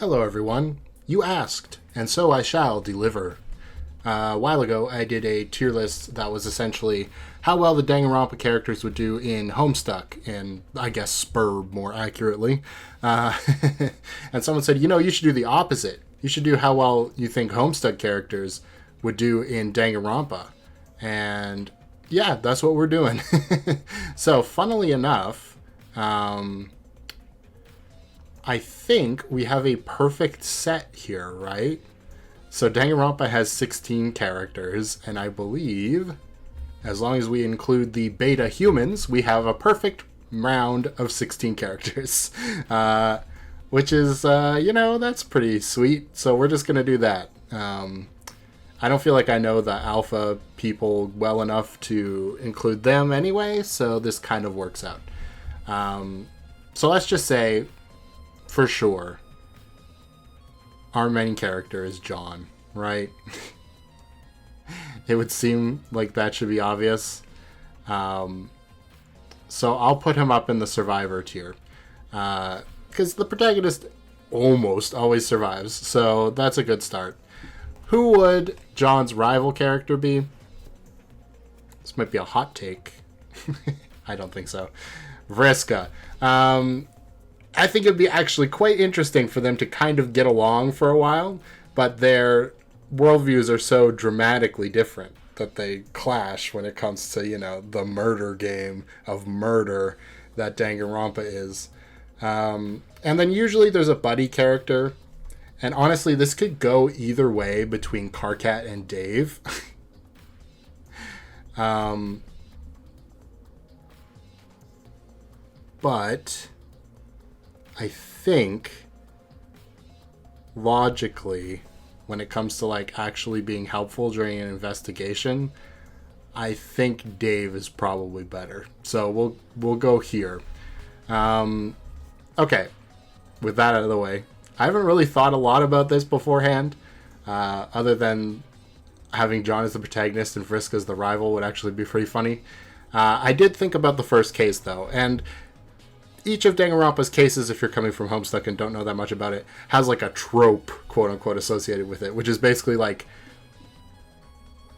Hello, everyone. You asked, and so I shall deliver. A while ago, I did a tier list that was essentially how well the Danganronpa characters would do in Homestuck, and I guess Spur more accurately. Uh, and someone said, you should do the opposite. You should do how well you think Homestuck characters would do in Danganronpa. And yeah, that's what we're doing. So, funnily enough, I think we have a perfect set here, right? So Danganronpa has 16 characters, and I believe, as long as we include the beta humans, we have a perfect round of 16 characters. Which is, that's pretty sweet. So we're just going to do that. I don't feel like I know the alpha people well enough to include them anyway, so this kind of works out. So let's just say, for sure, our main character is John, right? It would seem like that should be obvious. So I'll put him up in the survivor tier. Because the protagonist almost always survives, so that's a good start. Who would John's rival character be? This might be a hot take. I don't think so. Vriska. I think it'd be actually quite interesting for them to kind of get along for a while, but their worldviews are so dramatically different that they clash when it comes to, the murder game of murder that Danganronpa is. And then usually there's a buddy character, and honestly, this could go either way between Karkat and Dave. But I think logically, when it comes to actually being helpful during an investigation, I think Dave is probably better. So we'll go here. Okay, with that out of the way, I haven't really thought a lot about this beforehand, other than having John as the protagonist and Vriska as the rival would actually be pretty funny. I did think about the first case though, and each of Danganronpa's cases, if you're coming from Homestuck and don't know that much about it, has a trope, quote-unquote, associated with it, which is basically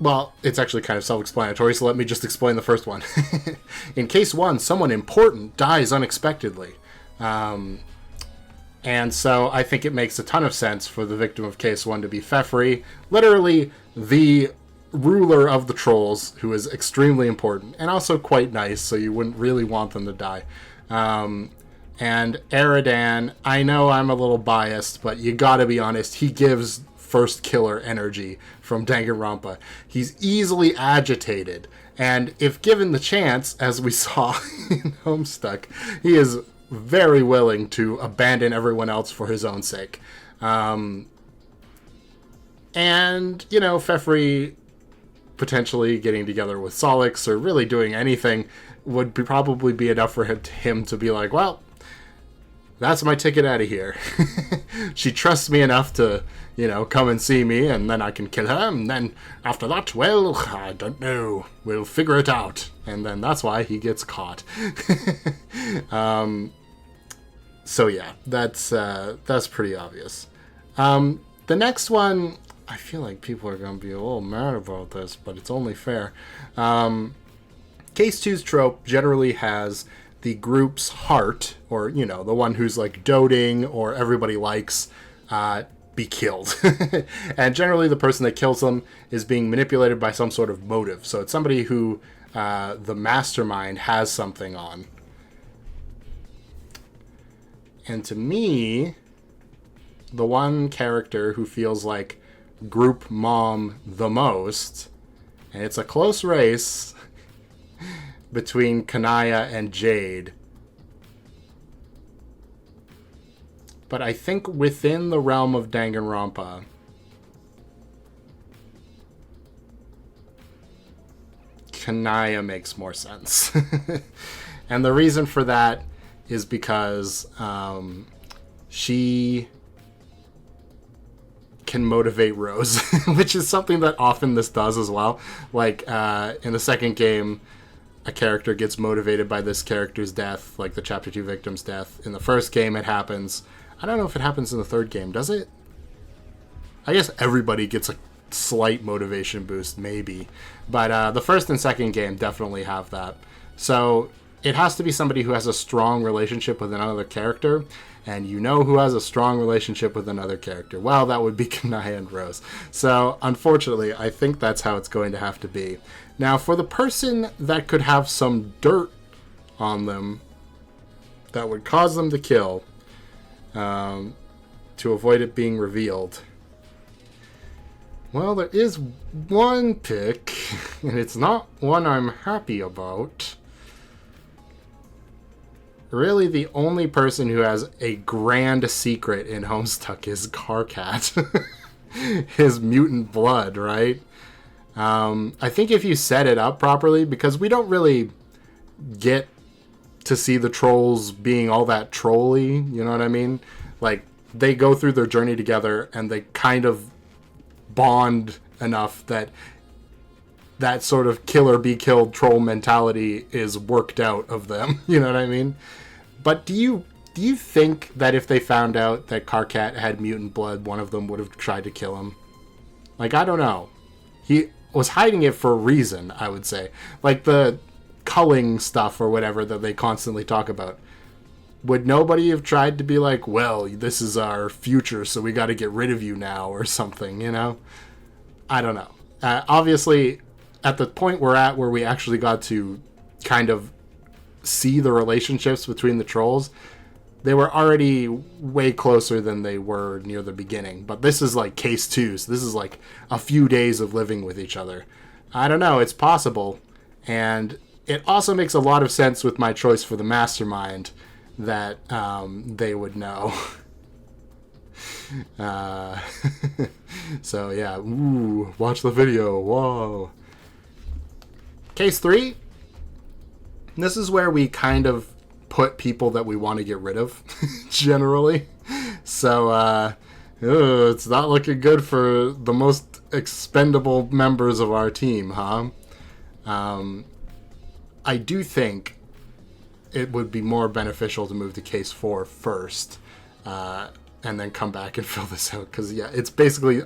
well, it's actually kind of self-explanatory, so let me just explain the first one. In case 1, someone important dies unexpectedly. And so I think it makes a ton of sense for the victim of case 1 to be Fefri, literally the ruler of the trolls, who is extremely important, and also quite nice, so you wouldn't really want them to die. And Eridan, I know I'm a little biased, but you gotta be honest, he gives first killer energy from Danganronpa. He's easily agitated, and if given the chance, as we saw in Homestuck, he is very willing to abandon everyone else for his own sake. And, Fefri potentially getting together with Solix or really doing anything would probably be enough for him to be like, well, that's my ticket out of here. She trusts me enough to, come and see me, and then I can kill her, and then after that, well, I don't know. We'll figure it out. And then that's why he gets caught. So yeah, that's pretty obvious. The next one, I feel like people are going to be a little mad about this, but it's only fair. Case 2's trope generally has the group's heart, or, the one who's doting or everybody likes, be killed. And generally the person that kills them is being manipulated by some sort of motive. So it's somebody who the mastermind has something on. And to me, the one character who feels like group mom the most, and it's a close race between Kanaya and Jade. But I think within the realm of Danganronpa, Kanaya makes more sense. And the reason for that is because she can motivate Rose, which is something that often this does as well. In the second game, a character gets motivated by this character's death, like the Chapter 2 victim's death. In the first game, it happens. I don't know if it happens in the third game. Does it? I guess everybody gets a slight motivation boost, maybe. But the first and second game definitely have that. So it has to be somebody who has a strong relationship with another character. And you know who has a strong relationship with another character. Well, that would be Kanaya and Rose. So, unfortunately, I think that's how it's going to have to be. Now, for the person that could have some dirt on them that would cause them to kill, to avoid it being revealed, well, there is one pick, and it's not one I'm happy about. Really, the only person who has a grand secret in Homestuck is Carcat. His mutant blood, right? I think if you set it up properly, because we don't really get to see the trolls being all that trolly, you know what I mean? Like, they go through their journey together, and they kind of bond enough that that sort of kill or be killed troll mentality is worked out of them. You know what I mean? But do you think that if they found out that Carcat had mutant blood, one of them would have tried to kill him? Like, I don't know. He was hiding it for a reason, I would say. Like the culling stuff or whatever that they constantly talk about. Would nobody have tried to be like, well, this is our future, so we got to get rid of you now or something, you know? I don't know. Obviously, at the point we're at where we actually got to kind of see the relationships between the trolls, they were already way closer than they were near the beginning. But this is like case 2, so this is like a few days of living with each other. I don't know, it's possible. And it also makes a lot of sense with my choice for the mastermind that they would know. So yeah, ooh, watch the video, whoa. Case 3, this is where we kind of put people that we want to get rid of, generally. So, it's not looking good for the most expendable members of our team, huh? I do think it would be more beneficial to move to case 4 first, and then come back and fill this out. Because, yeah, it's basically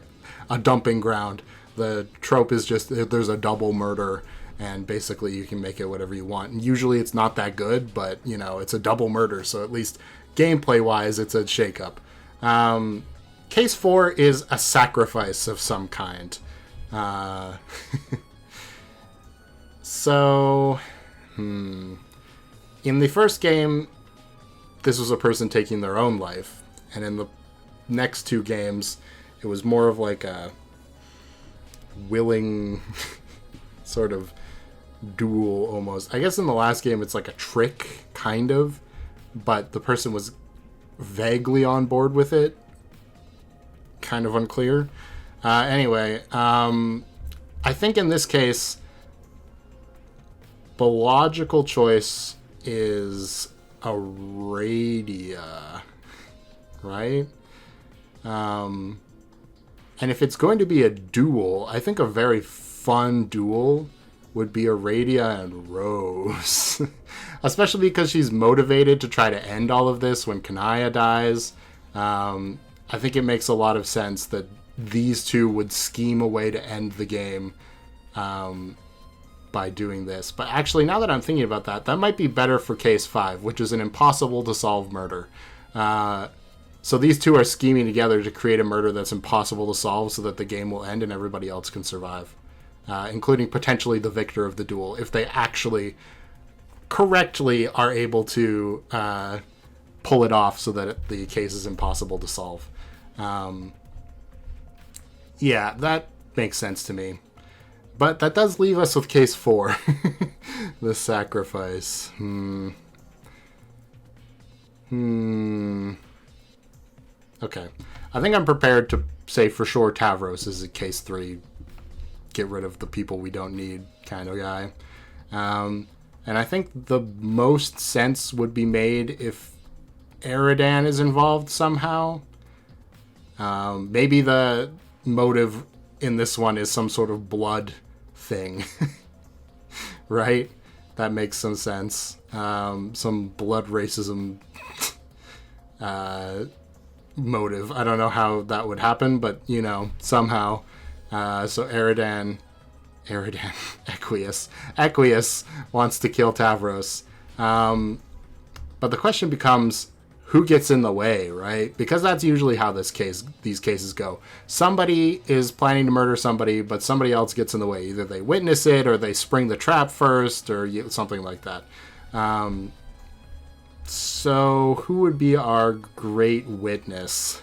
a dumping ground. The trope is just there's a double murder, and basically you can make it whatever you want. And usually it's not that good, but, you know, it's a double murder, so at least gameplay-wise it's a shakeup. Case 4 is a sacrifice of some kind. So, in the first game, this was a person taking their own life. And in the next 2 games, it was more of like a willing sort of duel almost. I guess in the last game it's like a trick, kind of. But the person was vaguely on board with it. Kind of unclear. Anyway, I think in this case, the logical choice is Aradia, right? And if it's going to be a duel, I think a very fun duel would be Aradia and Rose. Especially because she's motivated to try to end all of this when Kanaya dies. I think it makes a lot of sense that these two would scheme a way to end the game by doing this. But actually, now that I'm thinking about that, that might be better for case 5, which is an impossible to solve murder. So these two are scheming together to create a murder that's impossible to solve so that the game will end and everybody else can survive. Including potentially the victor of the duel, if they actually correctly are able to pull it off so that the case is impossible to solve. Yeah, that makes sense to me. But that does leave us with case 4. The sacrifice. Okay. I think I'm prepared to say for sure Tavros is a case 3. Get rid of the people we don't need kind of guy. And I think the most sense would be made if Eridan is involved somehow. Maybe the motive in this one is some sort of blood thing. Right? That makes some sense. Some blood racism motive. I don't know how that would happen, but, somehow. So Equius wants to kill Tavros. But the question becomes, who gets in the way, right? Because that's usually how these cases go. Somebody is planning to murder somebody, but somebody else gets in the way. Either they witness it, or they spring the trap first, or something like that. So who would be our great witness?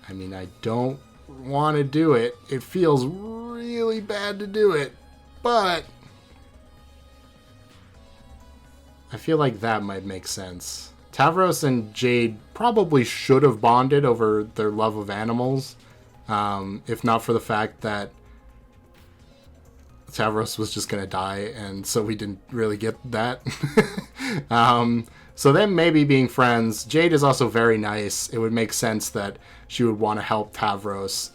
I mean, I don't want to do it. It feels really bad to do it, but I feel like that might make sense. Tavros and Jade probably should have bonded over their love of animals, if not for the fact that Tavros was just going to die, and so we didn't really get that. So them maybe being friends. Jade is also very nice. It would make sense that she would want to help Tavros.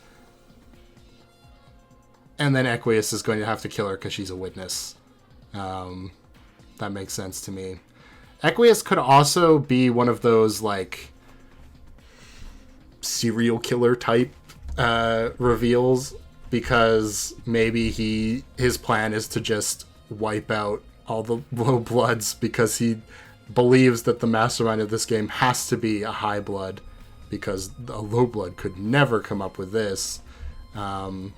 And then Equius is going to have to kill her because she's a witness. That makes sense to me. Equius could also be one of those, like, serial killer type reveals, because maybe his plan is to just wipe out all the low bloods because he believes that the mastermind of this game has to be a high blood, because a low blood could never come up with this. So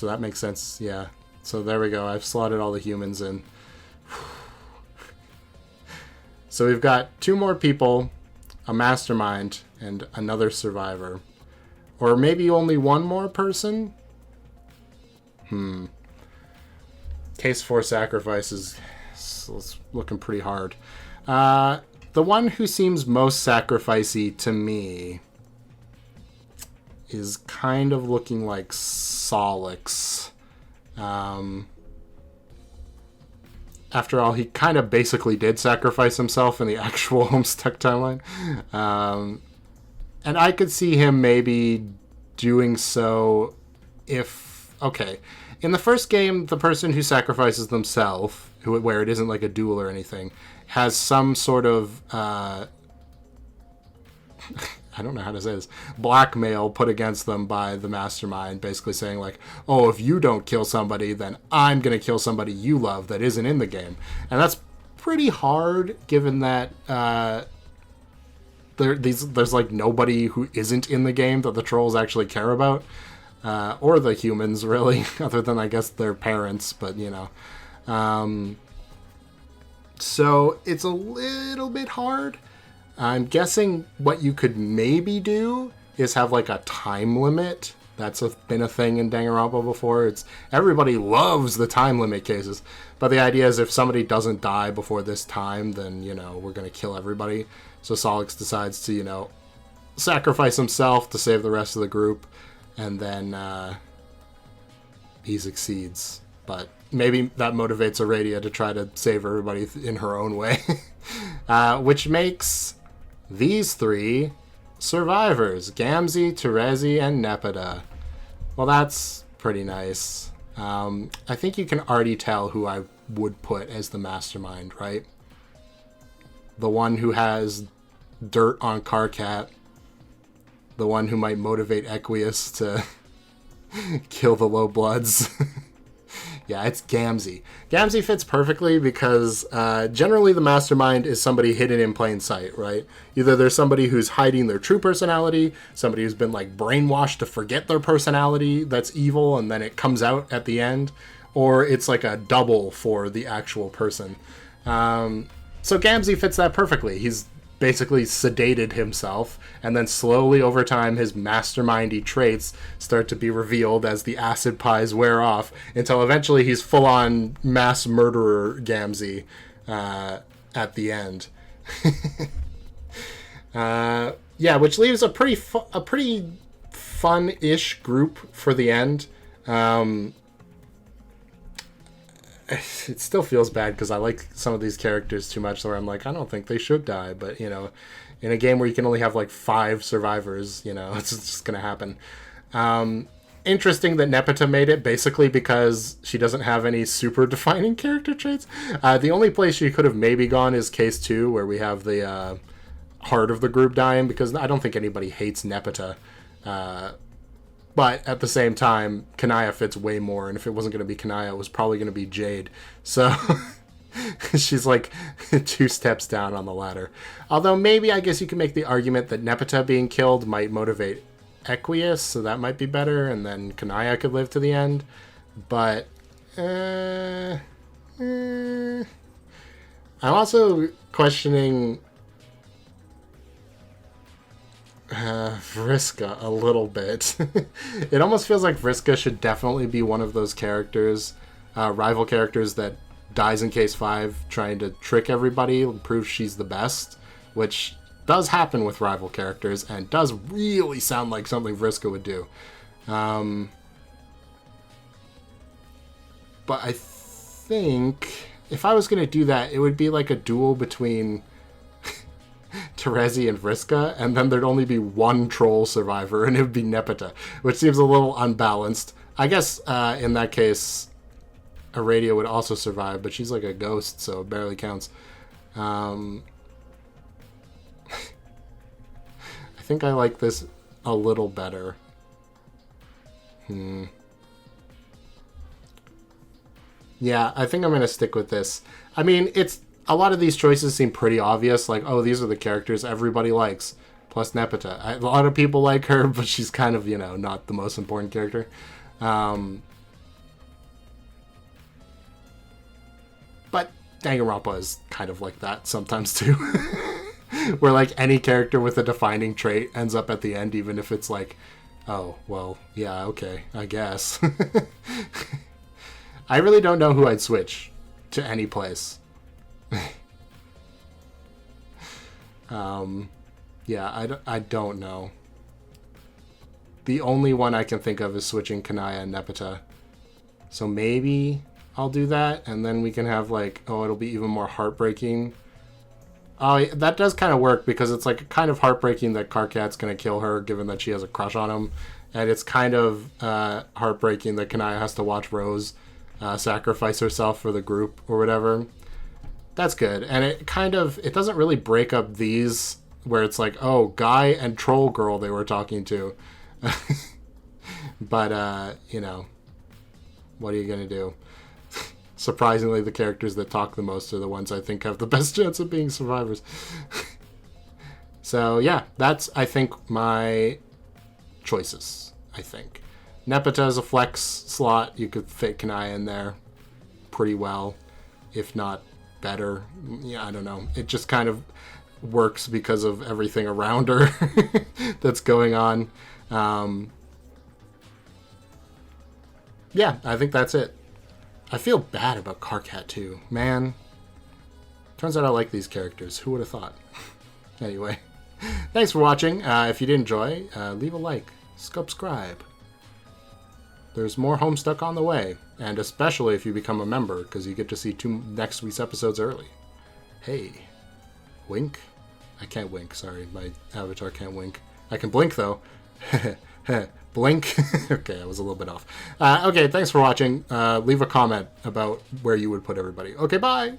that makes sense, yeah. So there we go. I've slotted all the humans in. So we've got 2 more people, a mastermind, and another survivor. Or maybe only 1 more person? Case for sacrifices. So it's looking pretty hard. The one who seems most sacrificey to me is kind of looking like Solix. After all, he kind of basically did sacrifice himself in the actual Homestuck timeline. And I could see him maybe doing so if... Okay, in the first game, the person who sacrifices themselves, where it isn't like a duel or anything, has some sort of... I don't know how to say this, blackmail put against them by the mastermind, basically saying like, oh, if you don't kill somebody, then I'm going to kill somebody you love that isn't in the game. And that's pretty hard, given that there's like nobody who isn't in the game that the trolls actually care about, or the humans, really, other than, I guess, their parents, but, so it's a little bit hard. I'm guessing what you could maybe do is have like a time limit. That's been a thing in Danganronpa before. Everybody loves the time limit cases, but the idea is if somebody doesn't die before this time, then we're gonna kill everybody. So Solix decides to sacrifice himself to save the rest of the group, and then he succeeds. But maybe that motivates Aradia to try to save everybody in her own way, which makes these 3 survivors: Gamzee, Terezi, and Nepeta. Well, that's pretty nice. I think you can already tell who I would put as the mastermind, right? The one who has dirt on Karkat. The one who might motivate Equius to kill the low bloods. Yeah, it's Gamzee. Gamzee fits perfectly because generally the mastermind is somebody hidden in plain sight, right? Either there's somebody who's hiding their true personality, somebody who's been like brainwashed to forget their personality that's evil and then it comes out at the end, or it's like a double for the actual person. So Gamzee fits that perfectly. He's basically sedated himself, and then slowly over time his mastermindy traits start to be revealed as the acid pies wear off, until eventually he's full-on mass murderer Gamzee at the end. Yeah, which leaves a pretty fun-ish group for the end. It still feels bad because I like some of these characters too much, where I'm like, I don't think they should die. But, in a game where you can only have like 5 survivors, it's just going to happen. interesting that Nepeta made it, basically because she doesn't have any super defining character traits. The only place she could have maybe gone is case 2, where we have the heart of the group dying, because I don't think anybody hates Nepeta. But at the same time, Kanaya fits way more, and if it wasn't going to be Kanaya, it was probably going to be Jade. So she's like 2 steps down on the ladder. Although maybe I guess you can make the argument that Nepeta being killed might motivate Equius, so that might be better, and then Kanaya could live to the end. But I'm also questioning Vriska a little bit. It almost feels like Vriska should definitely be one of those characters, rival characters that dies in case 5 trying to trick everybody and prove she's the best, which does happen with rival characters and does really sound like something Vriska would do. But I think if I was going to do that, it would be like a duel between Terezi and Vriska, and then there'd only be one troll survivor, and it would be Nepeta, which seems a little unbalanced. I guess in that case, Aradia would also survive, but she's like a ghost, so it barely counts. I think I like this a little better. Yeah, I think I'm going to stick with this. I mean, a lot of these choices seem pretty obvious, like, oh, these are the characters everybody likes, plus Nepeta. A lot of people like her, but she's kind of, not the most important character. But Danganronpa is kind of like that sometimes, too. Where, like, any character with a defining trait ends up at the end, even if it's like, oh, well, yeah, okay, I guess. I really don't know who I'd switch to any place. Yeah, I don't know. The only one I can think of is switching Kanaya and Nepeta. So maybe I'll do that, and then we can have like, oh, it'll be even more heartbreaking. Oh, that does kind of work, because it's like kind of heartbreaking that Karkat's gonna kill her, given that she has a crush on him, and it's kind of heartbreaking that Kanaya has to watch Rose sacrifice herself for the group or whatever. That's good. And it doesn't really break up these where it's like, oh, guy and troll girl they were talking to. But, what are you going to do? Surprisingly, the characters that talk the most are the ones I think have the best chance of being survivors. So, yeah, that's, I think, my choices, I think. Nepeta is a flex slot. You could fit Kanaya in there pretty well, if not better. Yeah, I don't know. It just kind of works because of everything around her that's going on. Yeah, I think that's it. I feel bad about Karkat too. Man, turns out I like these characters. Who would have thought? Anyway, thanks for watching. If you did enjoy, leave a like, subscribe. There's more Homestuck on the way, and especially if you become a member, because you get to see next week's episodes early. Hey, wink? I can't wink, sorry, my avatar can't wink. I can blink, though. Blink? Okay, I was a little bit off. Okay, thanks for watching. Leave a comment about where you would put everybody. Okay, bye!